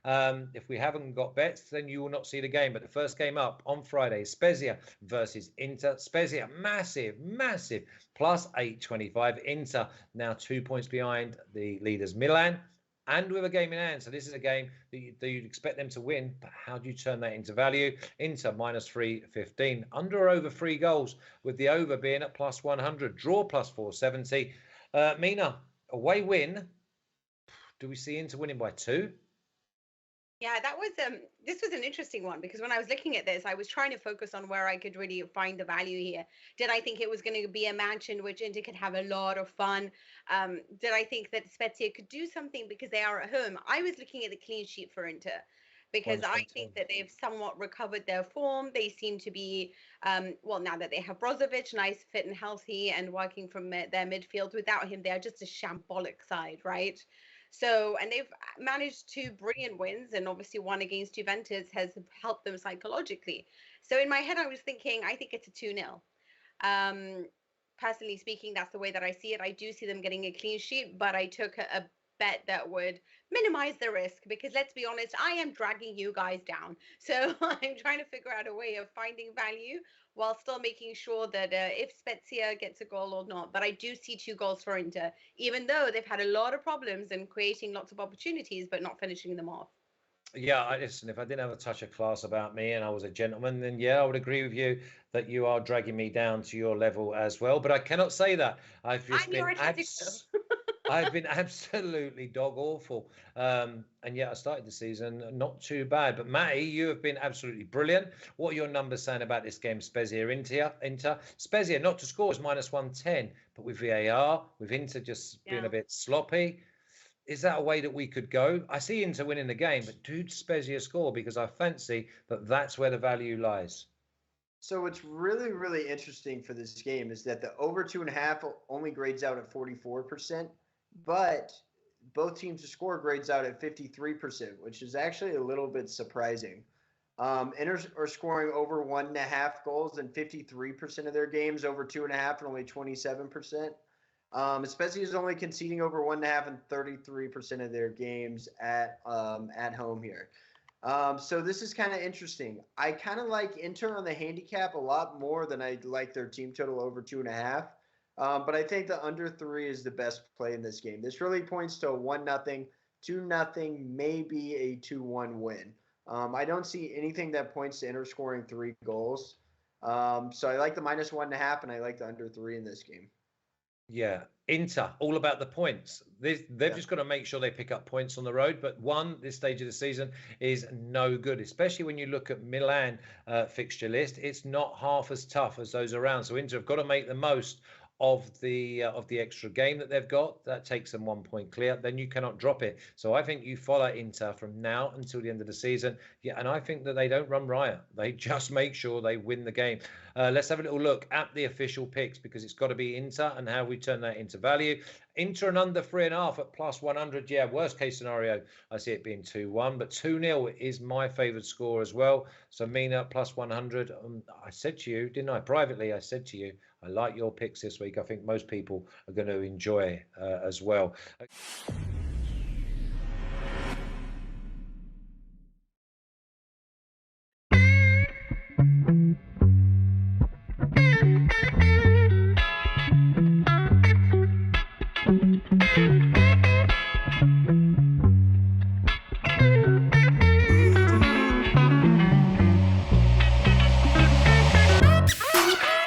If we haven't got bets, then you will not see the game. But the first game up on Friday is Spezia versus Inter. Spezia, massive, plus 825. Inter now 2 points behind the leaders Milan, and with a game in hand. So this is a game that you'd expect them to win, but how do you turn that into value? Inter minus 315, under or over 3 goals, with the over being at plus 100, draw plus 470. Mina, away win. Do we see Inter winning by 2? Yeah, that was this was an interesting one, because when I was looking at this, I was trying to focus on where I could really find the value here. Did I think it was going to be a match in which Inter could have a lot of fun? Did I think that Spezia could do something because they are at home? I was looking at the clean sheet for Inter, because Minus I 110. think that they've somewhat recovered their form. They seem to be, well, now that they have Brozovic, nice, fit and healthy, and working from their midfield. Without him, they are just a shambolic side, right? So, and they've managed 2 brilliant wins, and obviously one against Juventus has helped them psychologically. So in my head, I was thinking, I think it's a 2-0. Personally speaking, that's the way that I see it. I do see them getting a clean sheet, but I took a bet that would minimize the risk, because let's be honest, I am dragging you guys down. So I'm trying to figure out a way of finding value while still making sure that if Spezia gets a goal or not. But I do see 2 goals for Inter, even though they've had a lot of problems and creating lots of opportunities, but not finishing them off. Yeah, listen, if I didn't have a touch of class about me and I was a gentleman, then yeah, I would agree with you that you are dragging me down to your level as well. But I cannot say that. I'm your Atletico. I've been absolutely dog awful. And yet I started the season not too bad. But Matty, you have been absolutely brilliant. What are your numbers saying about this game, Spezia Inter? Spezia not to score is minus 110, but with VAR, with Inter just being a bit sloppy. Is that a way that we could go? I see Inter winning the game, but do Spezia score? Because I fancy that that's where the value lies. So what's really, really interesting for this game is that the over 2.5 only grades out at 44%, but both teams to score grades out at 53%, which is actually a little bit surprising. Inter are scoring over 1.5 goals in 53% of their games, over 2.5 and only 27%. Spezia is only conceding over 1.5 and 33% of their games at home here. So this is kind of interesting. I kind of like Inter on the handicap a lot more than I like their team total over 2.5. But I think the under 3 is the best play in this game. This really points to a 1-0, 2-0, maybe a 2-1 win. I don't see anything that points to Inter scoring 3 goals. So I like the minus 1.5, and I like the under 3 in this game. Yeah, Inter, all about the points. They've just got to make sure they pick up points on the road. But this stage of the season is no good, especially when you look at Milan fixture list. It's not half as tough as those around. So Inter have got to make the most of the extra game that they've got. That takes them 1 point clear. Then you cannot drop it. So I think you follow Inter from now until the end of the season. Yeah, and I think that they don't run riot. They just make sure they win the game. Let's have a little look at the official picks, because it's got to be Inter and how we turn that into value. Inter and under 3.5 at plus 100. Yeah, worst case scenario, I see it being 2-1, but 2-0 is my favourite score as well. So Mina plus 100. I said to you, didn't I? Privately, I said to you, I like your picks this week. I think most people are going to enjoy as well.